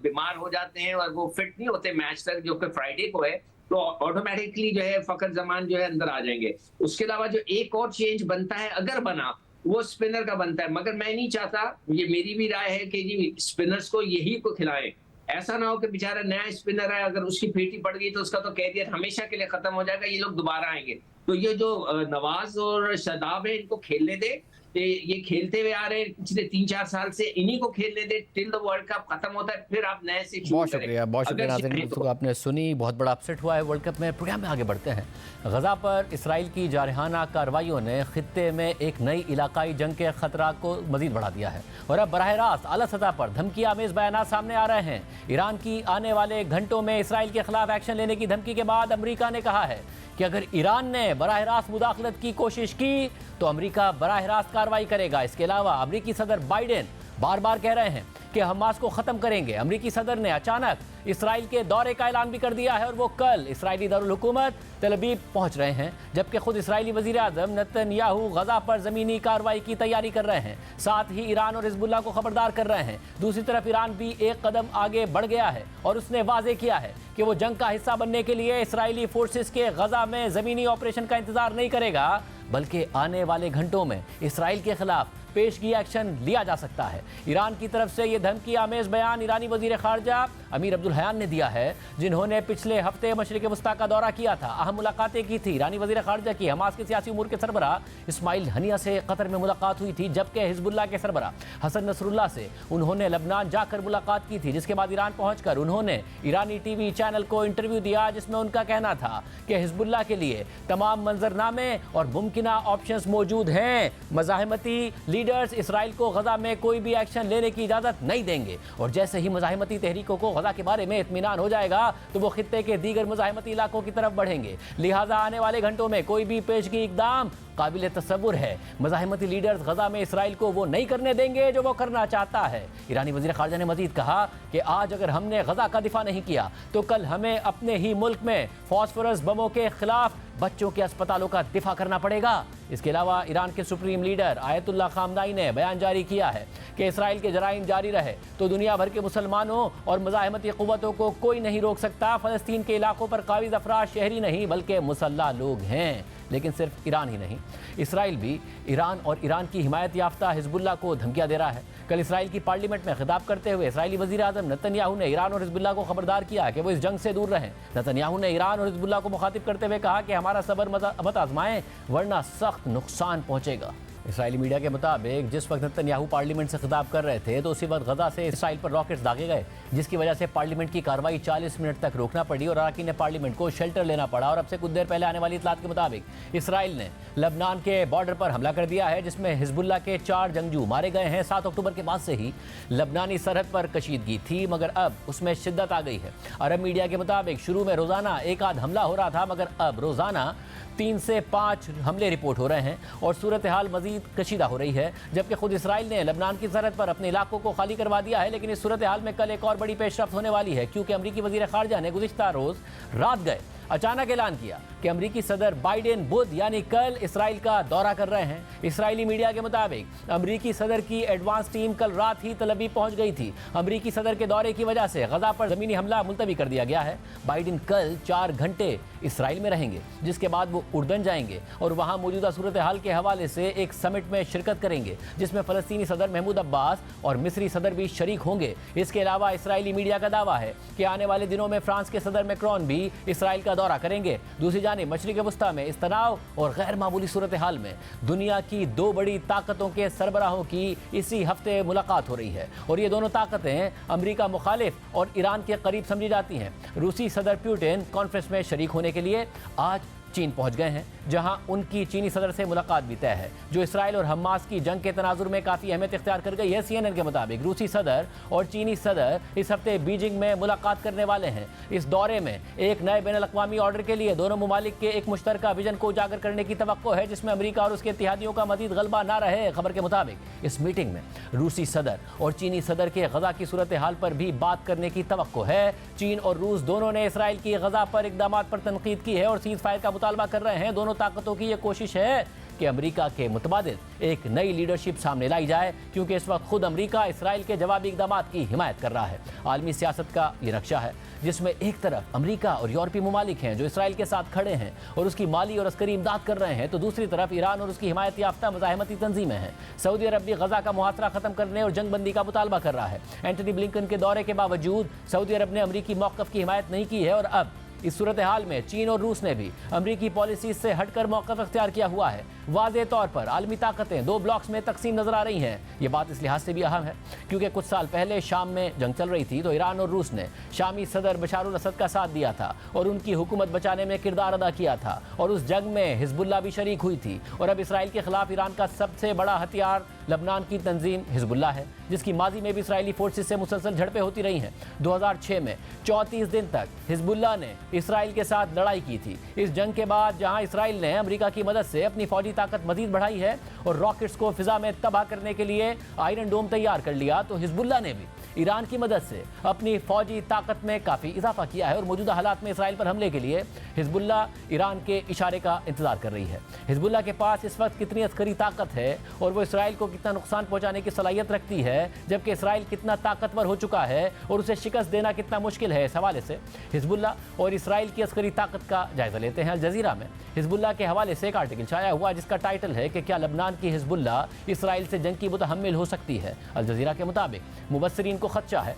बीमार हो जाते हैं और वो फिट नहीं होते मैच तक, जो कि फ्राइडे को है, तो ऑटोमेटिकली जो है फखर जमान जो है अंदर आ जाएंगे। उसके अलावा जो एक और चेंज बनता है, अगर बना, वो स्पिनर का बनता है। मगर मैं नहीं चाहता, ये मेरी भी राय है कि जी स्पिनर्स को यही को खिलाएं। ऐसा ना हो कि बेचारा नया स्पिनर है, अगर उसकी फेटी पड़ गई तो उसका तो कैरियर हमेशा के लिए खत्म हो जाएगा, ये लोग दोबारा आएंगे। तो ये जो नवाज और शादाब है, इनको खेलने दे। ये खेलते हुए आ रहे हैं पिछले 3-4 साल से, इन्हीं को खेलने दे टिल द वर्ल्ड कप खत्म होता है, फिर आप नए से शुरू करें। बहुत शुक्रिया नाज़रीन, तो आपने सुनी। बहुत बड़ा अपसेट हुआ है वर्ल्ड कप में। प्रोग्राम में आगे बढ़ते हैं। गजा पर इसराइल की जारहाना कार्रवाइयों ने खित्ते में एक नई इलाकाई जंग के खतरा को मजीद बढ़ा दिया है और अब बराह रास्त आला सतह पर धमकी आमेज बयान सामने आ रहे हैं। ईरान की आने वाले घंटों में इसराइल के खिलाफ एक्शन लेने की धमकी के बाद अमरीका ने कहा है कि अगर ईरान ने बराह रास्त मुदाखलत की कोशिश की तो अमरीका बराह रास्त कार्रवाई करेगा। इसके अलावा अमरीकी सदर बाइडेन बार बार कह रहे हैं कि हमास को ख़त्म करेंगे। अमरीकी सदर ने अचानक इसराइल के दौरे का ऐलान भी कर दिया है और वो कल इसराइली दारुल हुकूमत तेल अवीव पहुंच रहे हैं, जबकि खुद इसराइली वज़ीर आज़म नेतन्याहू गजा पर ज़मीनी कार्रवाई की तैयारी कर रहे हैं। साथ ही ईरान और हिज़्बुल्लाह को खबरदार कर रहे हैं। दूसरी तरफ ईरान भी एक कदम आगे बढ़ गया है और उसने वाज़ेह किया है कि वो जंग का हिस्सा बनने के लिए इसराइली फोर्सेस के गजा में ज़मीनी ऑपरेशन का इंतज़ार नहीं करेगा, बल्कि आने वाले घंटों में इसराइल के खिलाफ पेशगी एक्शन लिया जा सकता है। ईरान की तरफ से यह धमकी आमेज बयान ईरानी वजीर खारजा अमीर अब्दुल हयान ने दिया है, जिन्होंने पिछले हफ्ते मशरिक वस्ता का दौरा किया था। अहम मुलाकातें की थी। ईरानी वजीर खारजा की हमास के सियासी उमूर के सरबरा इस्माइल हनिया से कतर में मुलाकात हुई थी, जबकि हिजबुल्लाह के सरबरा हसन नसरुल्लाह से उन्होंने लबनान जाकर मुलाकात की थी, जिसके बाद ईरान पहुंचकर उन्होंने ईरानी टीवी चैनल को इंटरव्यू दिया, जिसमें उनका कहना था कि हिजबुल्लाह के लिए तमाम मंजरनामे और मुमकिना ऑप्शंस मौजूद हैं। मज़ाहमती लीडर्स इसराइल को गजा में कोई भी एक्शन लेने की इजाज़त नहीं देंगे और जैसे ही मज़ाहमती तहरीकों को गजा के बारे में इत्मीनान हो जाएगा तो वो खित्ते के दीगर मज़ाहमती इलाकों की तरफ बढ़ेंगे। लिहाजा आने वाले घंटों में कोई भी पेशगी इकदाम काबिल तसव्वुर है। मज़ाहमती लीडर्स गजा में इसराइल को वो नहीं करने देंगे जो वो करना चाहता है। ईरानी वज़ीर ख़ारजा ने मज़ीद कहा कि आज अगर हमने गजा का दिफा नहीं किया तो कल हमें अपने ही मुल्क में फॉस्फोरस बमों के खिलाफ बच्चों के अस्पतालों का दिफा करना पड़ेगा। इसके अलावा ईरान के सुप्रीम लीडर आयतुल्लाह खामनाई ने बयान जारी किया है कि इसराइल के जराइम जारी रहे तो दुनिया भर के मुसलमानों और मज़ाहमती क़ुव्वतों को कोई नहीं रोक सकता। फ़लस्तीन के इलाकों पर काबिज़ अफराद शहरी नहीं बल्कि मुसल्लह लोग हैं। लेकिन सिर्फ ईरान ही नहीं, इसराइल भी ईरान और ईरान की हिमायत याफ्ता हिजबुल्लाह को धमकियां दे रहा है। कल इसराइल की पार्लियामेंट में खिताब करते हुए इसराइली वज़ीर आज़म नेतन्याहू ने ईरान और हिजबुल्लाह को खबरदार किया कि वो इस जंग से दूर रहें। नेतन्याहू ने ईरान और हिजबुल्लाह को मुखातिब करते हुए कहा कि हमारा सब्र मत आजमाएं वरना सख्त नुकसान पहुंचेगा। इसराइली मीडिया के मुताबिक जिस वक्त नेतन्याहू पार्लियामेंट से खिताब कर रहे थे तो उसी वक्त गजा से इसराइल पर रॉकेट्स दागे गए, जिसकी वजह से पार्लियामेंट की कार्रवाई 40 मिनट तक रोकना पड़ी और अराकीन ने पार्लियामेंट को शेल्टर लेना पड़ा। और अब से कुछ देर पहले आने वाली इतलात के मुताबिक इसराइल ने लबनान के बॉर्डर पर हमला कर दिया है, जिसमें हिजबुल्लाह के 4 जंगजू मारे गए हैं। 7 अक्टूबर के बाद से ही लबनानी सरहद पर कशीदगी थी, मगर अब उसमें शिद्दत आ गई है। अरब मीडिया के मुताबिक शुरू में रोज़ाना एक आध हमला हो रहा था, मगर अब रोज़ाना 3 से 5 हमले रिपोर्ट हो रहे हैं और सूरत हाल मजीद कशीदा हो रही है, जबकि खुद इसराइल ने लबनान की सरहद पर अपने इलाकों को खाली करवा दिया है। लेकिन इस सूरत हाल में कल एक और बड़ी पेशरफ्त होने वाली है, क्योंकि अमरीकी वजीर खारजा ने गुज़िश्ता रोज़ रात गए अचानक ऐलान किया कि अमरीकी सदर बाइडेन बुध यानी कल इसराइल का दौरा कर रहे हैं। इसराइली मीडिया के मुताबिक अमरीकी सदर की एडवांस टीम कल रात ही तल अवीव पहुंच गई थी। अमरीकी सदर के दौरे की वजह से गजा पर जमीनी हमला मुलतवी कर दिया गया है। बाइडेन कल 4 घंटे इसराइल में रहेंगे, जिसके बाद वो उर्दन जाएंगे और वहां मौजूदा सूरत हाल के हवाले से एक समिट में शिरकत करेंगे, जिसमें फ़लस्तीनी सदर महमूद अब्बास और मिस्री सदर भी शरीक होंगे। इसके अलावा इसराइली मीडिया का दावा है कि आने वाले दिनों में फ्रांस के सदर मैक्रोन भी इसराइल का दौरा करेंगे। दूसरी जानिब मशरिक़ वस्ता में इस तनाव और गैर मामूली सूरत हाल में दुनिया की 2 बड़ी ताकतों के सरबराहों की इसी हफ्ते मुलाकात हो रही है और ये दोनों ताकतें अमरीका मुखालिफ और ईरान के करीब समझी जाती हैं। रूसी सदर पुतिन कॉन्फ्रेंस में शरीक होने के लिए आज चीन पहुंच गए हैं, जहां उनकी चीनी सदर से मुलाकात भी तय है, जो इसराइल और हमास की जंग के तनाजुर में काफ़ी अहमियत इख्तियार कर गई है। CNN के मुताबिक रूसी सदर और चीनी सदर इस हफ्ते बीजिंग में मुलाकात करने वाले हैं। इस दौरे में एक नए बैनुल-अक़वामी ऑर्डर के लिए दोनों ममालिक के एक मुश्तरका विजन को उजागर करने की तवक्को है, जिसमें अमरीका और उसके इत्तेहादियों का मज़ीद गलबा ना रहे। खबर के मुताबिक इस मीटिंग में रूसी सदर और चीनी सदर के गजा की सूरत हाल पर भी बात करने की तवक्को है। चीन और रूस दोनों ने इसराइल की गजा पर इक़दामात पर तनकीद की है और सीज़ फायर का मुतालबा कर रहे हैं। दोनों ताकतों की ये कोशिश है कि अमेरिका के मुतबादिल एक नई लीडरशिप सामने लाई जाए, क्योंकि इस वक्त खुद अमेरिका इसराइल के जवाबी इक़दामात की हिमायत कर रहा है। आलमी सियासत का ये नक्शा है, जिसमें एक तरफ अमेरिका और यूरोपीय ममालिक हैं जो इसराइल के साथ खड़े हैं और उसकी माली और अस्करी इमदाद कर रहे हैं, तो दूसरी तरफ ईरान और उसकी हिमायत याफ्ता मज़ाहमती तंजीमें हैं। सऊदी अरब भी गजा का मुहासरा ख़त्म करने और जंगबंदी का मुतालबा कर रहा है। एंटनी ब्लिंकन के दौरे के बावजूद सऊदी अरब ने अमरीकी मौक़िफ़ की हिमायत नहीं की है और अब इस सूरत हाल में चीन और रूस ने भी अमरीकी पॉलिसी से हटकर मौक़िफ़ अख्तियार किया हुआ है। वाज़ेह तौर पर आलमी ताकतें 2 ब्लॉक्स में तकसीम नजर आ रही हैं। ये बात इस लिहाज से भी अहम है क्योंकि कुछ साल पहले शाम में जंग चल रही थी तो ईरान और रूस ने शामी सदर बशारुल असद का साथ दिया था और उनकी हुकूमत बचाने में किरदार अदा किया था और उस जंग में हिजबुल्लाह भी शरीक हुई थी। और अब इसराइल के खिलाफ ईरान का सबसे बड़ा हथियार लबनान की तंजीम हिजबुल्लाह है, जिसकी माजी में भी इसराइली फोर्सेस से मुसलसल झड़पें होती रही हैं। 2006 में 34 दिन तक हिजबुल्लाह ने इसराइल के साथ लड़ाई की थी। इस जंग के बाद जहां इसराइल ने अमेरिका की मदद से अपनी फौजी ताकत मजीद बढ़ाई है और रॉकेट्स को फिजा में तबाह करने के लिए आयरन डोम तैयार कर लिया, तो हिजबुल्लाह ने भी ईरान की मदद से अपनी फौजी ताकत में काफ़ी इजाफा किया है और मौजूदा हालात में इसराइल पर हमले के लिए हिजबुल्लाह ईरान के इशारे का इंतजार कर रही है। हिजबुल्लाह के पास इस वक्त कितनी अस्करी ताकत है और वो इसराइल को कितना नुकसान पहुंचाने की सलाहियत रखती है, जबकि इसराइल कितना ताकतवर हो चुका है और उसे शिकस्त देना कितना मुश्किल है। इस हवाले से हिजबुल्लाह और इसराइल की अस्करी ताकत का जायजा लेते हैं। अल जज़ीरा में हिजबुल्लाह के हवाले से एक आर्टिकल छाया हुआ जिसका टाइटल है कि क्या लबनान की हिजबुल्लाह इसराइल से जंग की मुतहम्मिल हो सकती है। अल जज़ीरा के मुताबिक मुबस्सिरीन को खदशा है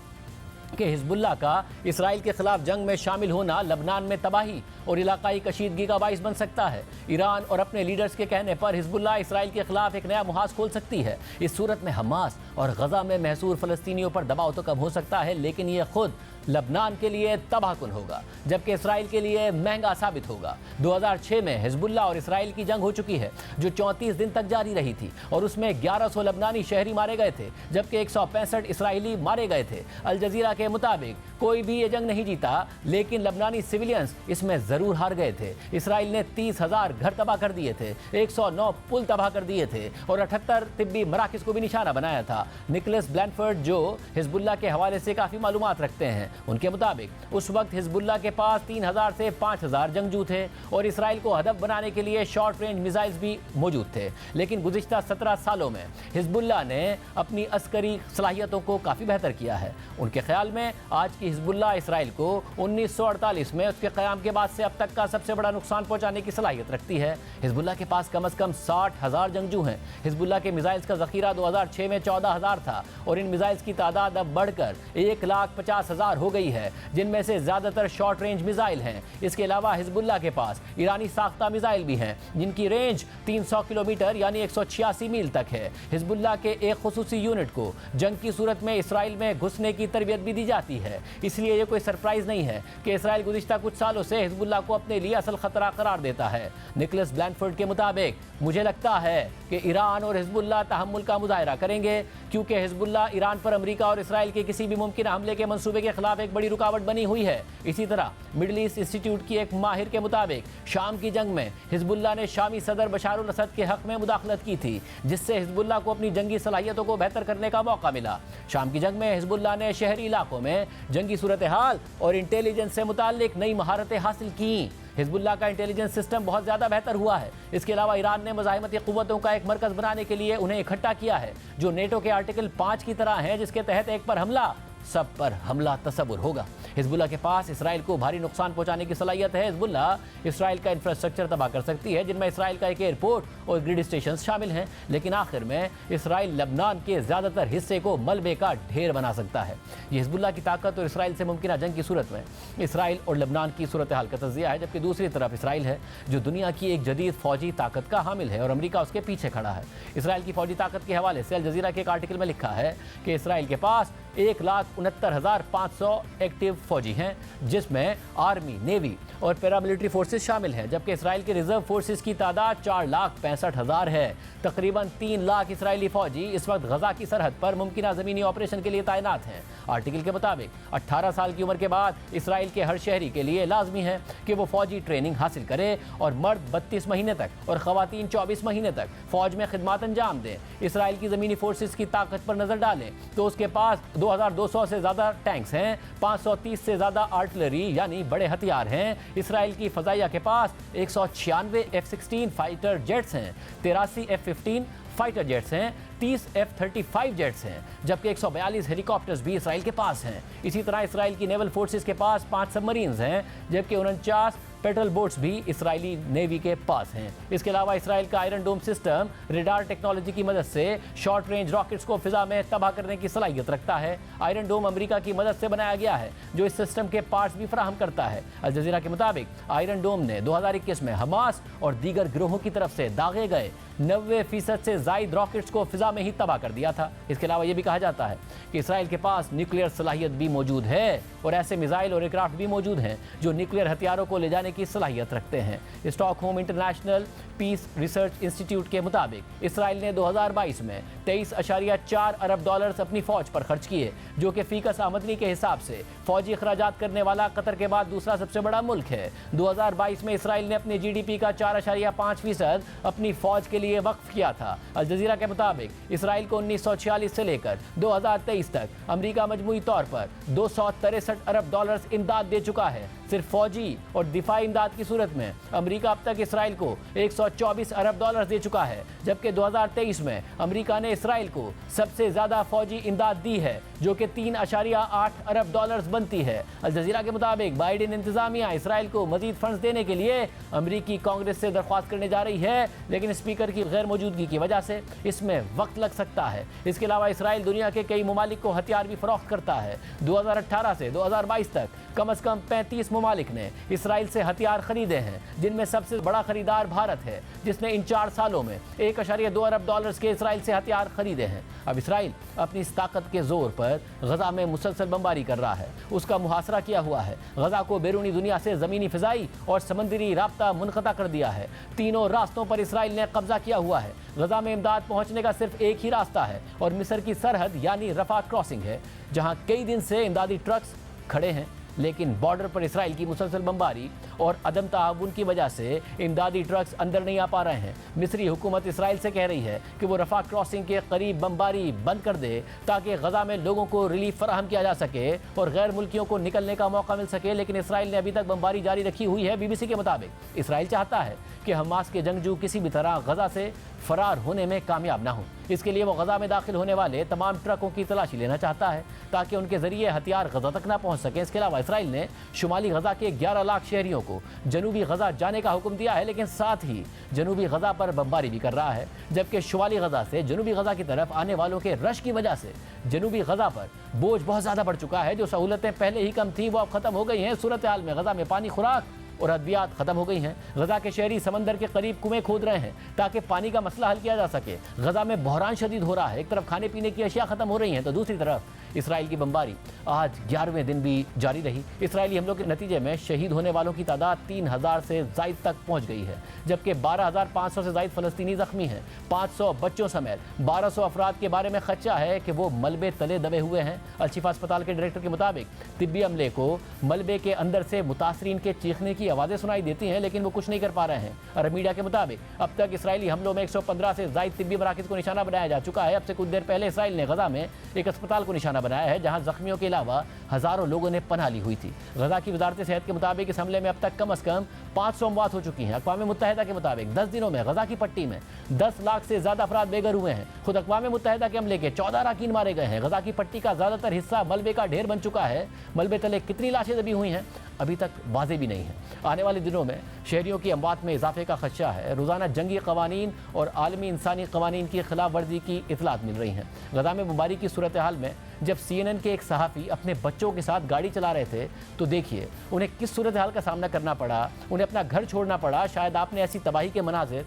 कि हिजबुल्लाह का इसराइल के खिलाफ जंग में शामिल होना लबनान में तबाही और इलाकाई कशीदगी का बाइस बन सकता है। ईरान और अपने लीडर्स के कहने पर हिजबुल्लाह इसराइल के खिलाफ एक नया मुहाज खोल सकती है। इस सूरत में हमास और गजा में महसूर फ़लस्तीनियों पर दबाव तो कम हो सकता है, लेकिन यह खुद लबनान के लिए तबाहकुन होगा, जबकि इसराइल के लिए महंगा साबित होगा। 2006 में हिजबुल्लाह और इसराइल की जंग हो चुकी है जो 34 दिन तक जारी रही थी और उसमें 1100 लबनानी शहरी मारे गए थे, जबकि 165 इसराइली मारे गए थे। अल जज़ीरा के मुताबिक कोई भी ये जंग नहीं जीता, लेकिन लबनानी सिविलियंस इसमें ज़रूर हार गए थे। इसराइल ने 30,000 घर तबाह कर दिए थे, 109 पुल तबाह कर दिए थे और 78 तिब्बी मराकज़ को भी निशाना बनाया था। निकोलस ब्लैनफर्ड, जो हिजबुल्लाह के हवाले से काफ़ी मालूमात रखते हैं, उनके मुताबिक उस वक्त हिजबुल्लाह के पास 3000 से 5000 जंगजू थे और इसराइल को हदफ बनाने के लिए शॉर्ट रेंज मिसाइल्स भी मौजूद थे। लेकिन गुज़िश्ता 17 सालों में हिजबुल्लाह ने अपनी अस्करी सलाहियतों को काफ़ी बेहतर किया है। उनके ख्याल में आज की हिजबुल्लाह इसराइल को 1948 में उसके क़याम के बाद से अब तक का सबसे बड़ा नुकसान पहुँचाने की सलाहियत रखती है। हिजबुल्लाह के पास कम अज़ कम 60,000 जंगजू हैं। हिजबुल्लाह के मिसाइल्स का ज़ख़ीरा 2006 में 14,000 था और इन मिसाइल्स की तादाद अब बढ़कर 1,50,000 हो गई है, जिनमें से ज़्यादातर शॉर्ट रेंज मिसाइल हैं। इसके अलावा हिजबुल्लाह के पास ईरानी साख्ता मिसाइल भी हैं, जिनकी रेंज 300 किलोमीटर यानी 186 मील तक है। हिजबुल्लाह के एक खुसूसी यूनिट को जंग की सूरत में इसराइल में घुसने की तरबियत भी दी जाती है। इसलिए ये कोई सरप्राइज नहीं है कि इसराइल गुज़िश्ता कुछ सालों से हिजबुल्लाह को अपने लिए असल खतरा करार देता है। निकोलस ब्लैनफोर्ड के मुताबिक मुझे लगता है कि ईरान और हिजबुल्लाह तहम्मुल का मुजाहिरा करेंगे, क्योंकि हिजबुल्लाह ईरान पर अमेरिका और इसराइल के किसी भी मुमकिन हमले के मंसूबे के खिलाफ एक बड़ी रुकावट बनी हुई है। इसी तरह मिडल ईस्ट इंस्टीट्यूट की एक माहिर के मुताबिक शाम की जंग में हिजबुल्लाह ने शामी सदर बशार अल असद के हक में मुदाखलत की थी, जिससे हिजबुल्लाह को अपनी जंगी सलाहियतों को बेहतर करने का मौका मिला। शाम की जंग में हिजबुल्लाह ने शहरी इलाकों में जंगी सूरत हाल और इंटेलिजेंस से मुताल्लिक नई महारतें हासिल की। हिजबुल्लाह का इंटेलिजेंस सिस्टम बहुत ज़्यादा बेहतर हुआ है। इसके अलावा ईरान ने मज़ाहिमती क़ुव्वतों का एक मरकज़ बनाने के लिए उन्हें इकट्ठा किया है, जो नेटो के आर्टिकल 5 की तरह है, जिसके तहत एक पर हमला सब पर हमला तसव्वुर होगा। हिजबुल्लाह के पास इसराइल को भारी नुकसान पहुंचाने की सलाहियत है। हिजबुल्लाह इसराइल का इंफ्रास्ट्रक्चर तबाह कर सकती है, जिनमें इसराइल का एक एयरपोर्ट और ग्रिड स्टेशन शामिल हैं, लेकिन आखिर में इसराइल लबनान के ज़्यादातर हिस्से को मलबे का ढेर बना सकता है। ये हिजबुल्लाह की ताकत और इसराइल से मुमकिन जंग की सूरत में इसराइल और लबनान की सूरत हाल का तज़िया है, जबकि दूसरी तरफ इसराइल है जो दुनिया की एक जदीद फौजी ताकत का हामिल है और अमेरिका उसके पीछे खड़ा है। इसराइल की फौजी ताकत के हवाले से अल जज़ीरा के एक आर्टिकल में लिखा है कि इसराइल के पास 1,69,500 एक्टिव फौजी हैं, जिसमें आर्मी, नेवी और पैरामिलिट्री फोर्सेस शामिल हैं, जबकि इसराइल के रिजर्व फोर्सेस की तादाद 4,65,000 है। तकरीबन 3 लाख इसराइली फौजी इस वक्त गजा की सरहद पर मुमकिन ज़मीनी ऑपरेशन के लिए तैनात हैं। आर्टिकल के मुताबिक 18 साल की उम्र के बाद इसराइल के हर शहरी के लिए लाजमी है कि वो फौजी ट्रेनिंग हासिल करे और मर्द 32 महीने तक और ख़वातीन 24 महीने तक फौज में खिदमत अंजाम दें। इसराइल की ज़मीनी फोर्सेस की ताकत पर नज़र डालें तो उसके पास 2,200 से ज़्यादा टैंक्स हैं, 530 से ज़्यादा आर्टिलरी यानी बड़े हथियार हैं। इसराइल की फ़ज़ाइया के पास 196 F-16 फाइटर जेट्स हैं, 83 F-15 फाइटर जेट्स हैं, 30 F-35 जेट्स हैं, जबकि 142 हेलीकॉप्टर्स भी इसराइल के पास हैं। इसी तरह इसराइल की नेवल फोर्सेस के पास 5 सबमरीन्स हैं, जबकि 49 पेट्रोल बोट्स भी इसराइली नेवी के पास हैं। इसके अलावा इसराइल का आयरन डोम सिस्टम रेडार टेक्नोलॉजी की मदद से शॉर्ट रेंज रॉकेट्स को फिजा में तबाह करने की सलाहियत रखता है। आयरन डोम अमेरिका की मदद से बनाया गया है, जो इस सिस्टम के पार्ट्स भी फराहम करता है। अल जज़ीरा के मुताबिक आयरन डोम ने 2021 में हमास और दीगर गिरोहों की तरफ से दागे गए 90% से ज़ायद रॉकेट्स को फिजा में ही तबाह कर दिया था। इसके अलावा यह भी कहा जाता है कि इसराइल के पास न्यूक्लियर सलाहियत भी मौजूद है और ऐसे मिसाइल और एयरक्राफ्ट भी मौजूद हैं जो न्यूक्लियर हथियारों को ले जाने की सलाहियत रखते हैं। Stockholm international peace research institute के मुताबिक इसराइल ने 2022 में 23.4 अरब डॉलर्स अपनी फौज पर खर्च किए, जो कि फीकस आमदनी के हिसाब से फौजी अखराजात करने वाला कतर के बाद दूसरा सबसे बड़ा मुल्क है। 2022 में इसराइल ने अपनी GDP का 4.5% अपनी फौज के लिए वक्फ किया था। अल जज़ीरा के मुताबिक इसराइल को 1946 से लेकर 2023 तक अमेरिका मजमूई तौर पर 263 अरब डॉलर्स इमदाद दे चुका है। सिर्फ फौजी और दिफाई इमदाद की सूरत में अमेरिका अब तक इसराइल को 124 अरब डॉलर दे चुका है, जबकि 2023 में अमेरिका ने इसराइल को सबसे ज़्यादा फौजी इमदाद दी है, जो कि 3.8 अरब डॉलर्स बनती है। अल जज़ीरा के मुताबिक बाइडेन इंतज़ामिया इसराइल को मजीद फंड्स देने के लिए अमेरिकी कांग्रेस से दरख्वास्त करने जा रही है, लेकिन स्पीकर की गैर मौजूदगी की वजह से इसमें वक्त लग सकता है। इसके अलावा इसराइल दुनिया के कई ममालिक को हथियार भी फरोख्त करता है। 2018 से 2022 तक कम से कम 35 ममालिक ने इसराइल से हथियार खरीदे हैं, जिनमें सबसे बड़ा खरीदार भारत है, जिसने इन 4 सालों में 1.2 अरब डॉलर्स के इसराइल से हथियार खरीदे हैं। अब इसराइल अपनी इस ताकत के जोर पर गजा में मुसलसल बमबारी कर रहा है, उसका मुहासरा किया हुआ है। गजा को बैरूनी दुनिया से ज़मीनी फ़िज़ाई और समंदरी राब्ता मुनक़ता कर दिया है। तीनों रास्तों पर इसराइल ने कब्जा किया हुआ है। गजा में इमदाद पहुंचने का सिर्फ एक ही रास्ता है और मिस्र की सरहद यानी रफा क्रॉसिंग है, जहां कई दिन से इमदादी ट्रक्स खड़े हैं, लेकिन बॉर्डर पर इसराइल की मुसलसल बमबारी और अदम ताउन की वजह से इमदादी ट्रक्स अंदर नहीं आ पा रहे हैं। मिस्री हुकूमत इसराइल से कह रही है कि वो रफा क्रॉसिंग के करीब बमबारी बंद कर दे, ताकि गजा में लोगों को रिलीफ फराहम किया जा सके और गैर मुल्कियों को निकलने का मौका मिल सके, लेकिन इसराइल ने अभी तक बमबारी जारी रखी हुई है। BBC के मुताबिक इसराइल चाहता है कि हमास के जंगजू किसी भी तरह गजा से फरार होने में कामयाब ना हो। इसके लिए वो गजा में दाखिल होने वाले तमाम ट्रकों की तलाशी लेना चाहता है, ताकि उनके जरिए हथियार गजा तक ना पहुंच सके। इसके अलावा इसराइल ने शुमाली गजा के 11 लाख शहरियों को जनूबी गजा जाने का हुक्म दिया है, लेकिन साथ ही जनूबी गजा पर बमबारी भी कर रहा है, जबकि शुमाली गजा से जनूबी गजा की तरफ आने वालों के रश की वजह से जनूबी गजा पर बोझ बहुत ज़्यादा बढ़ चुका है। जो सहूलतें पहले ही कम थी वो अब ख़त्म हो गई हैं। सूरत हाल में गजा में पानी, खुराक और अद्वियात खत्म हो गई हैं। गजा के शहरी समंदर के करीब कुएं खोद रहे हैं ताकि पानी का मसला हल किया जा सके। गजा में बहरान शदीद हो रहा है। एक तरफ खाने पीने की अशिया खत्म हो रही हैं तो दूसरी तरफ इसराइल की बमबारी आज 11वें दिन भी जारी रही। इसराइली हमलों के नतीजे में शहीद होने वालों की तादाद 3000 से ज़ायद तक पहुंच गई है, जबकि 12,500 से ज़ायद फ़लस्तीनी ज़ख्मी हैं। 500 बच्चों समेत 1200 अफराद के बारे में खदशा है कि वो मलबे तले दबे हुए हैं। अलशिफा अस्पताल के डायरेक्टर के मुताबिक तिब्बी अमले को मलबे के अंदर से मुतासरीन के चीखने की आवाज़ें सुनाई देती हैं, लेकिन वो कुछ नहीं कर पा रहे हैं। अरब मीडिया के मुताबिक अब तक इसराइली हमलों में 115 से ज़ायद तिब्बी मराकिज़ को निशाना बनाया जा चुका है। अब से कुछ देर पहले इसराइल ने गजा में एक अस्पताल को निशाना बनाया है, जहां जख्मियों के अलावा हज़ारों लोगों ने पनाह ली हुई थी। गजा की वजारत सेहत के मुताबिक इस हमले में अब तक कम से कम 500 अमवात हो चुकी हैं। अक़वाम मुत्तहिदा के मुताबिक 10 दिनों में गजा की पट्टी में 10 लाख से ज़्यादा अफराद बेघर हुए हैं। खुद अक़वाम मुत्तहिदा के हमले के 14 अरकान मारे गए हैं। गजा की पट्टी का ज़्यादातर हिस्सा मलबे का ढेर बन चुका है। मलबे तले कितनी लाशें दबी हुई हैं अभी तक वाज़ेह भी नहीं है। आने वाले दिनों में शहरियों की अमवात में इजाफे का खदशा है। रोज़ाना जंगी कवानीन और आलमी इंसानी कवानीन की खिलाफ वर्जी की इतलात मिल रही हैं। गजा में बमबारी की सूरत हाल में जब CNN के एक सहाफ़ी अपने बच्चों के साथ गाड़ी चला रहे थे तो देखिए उन्हें किस सूरत हाल का सामना करना पड़ा, उन्हें अपना घर छोड़ना पड़ा। शायद आपने ऐसी तबाही के मनाज़िर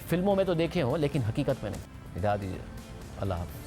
फिल्मों में तो देखे हों, लेकिन हकीकत में नहीं। हिदायत दीजिए। अल्लाह हाफ़िज़।